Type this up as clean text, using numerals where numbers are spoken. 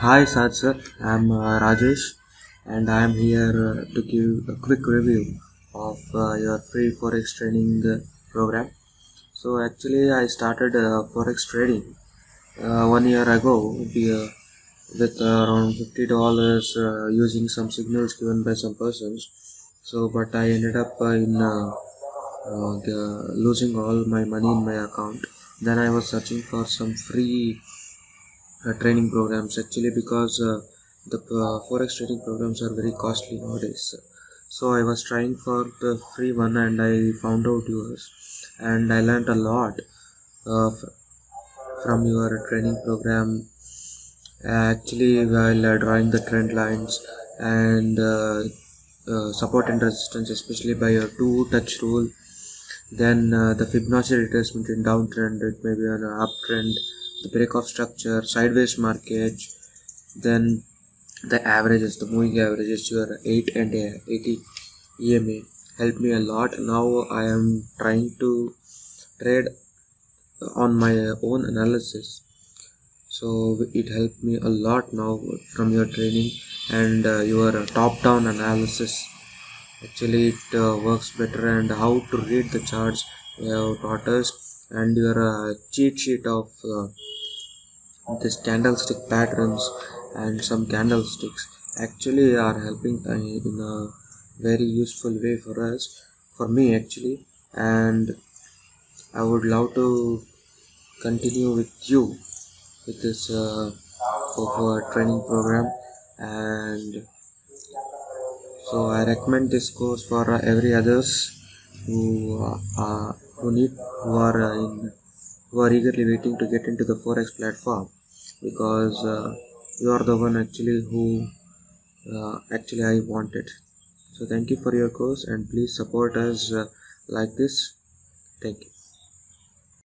Hi Sat sir, I'm Rajesh and I'm here to give a quick review of your free Forex training program. So actually I started Forex trading 1 year ago with around $50 using some signals given by some persons. So but I ended up losing all my money in my account. Then I was searching for some free training programs actually because the forex trading programs are very costly nowadays. So I was trying for the free one and I found out yours and I learned a lot from your training program, actually while drawing the trend lines and support and resistance, especially by your two touch rule. Then the Fibonacci retracement in downtrend, it may be an uptrend, the break of structure, sideways market, then the averages, the moving averages, your 8 and 80 EMA helped me a lot. Now I am trying to trade on my own analysis. So it helped me a lot now from your training and your top-down analysis. Actually it works better, and how to read the charts you have taught us, and your cheat sheet of this candlestick patterns and some candlesticks actually are helping in a very useful way for us, for me actually. And I would love to continue with you with this of training program. And so I recommend this course for every others who who need who are who are eagerly waiting to get into the forex platform, because you are the one actually who actually I wanted. So thank you for your course and please support us like this. Thank you.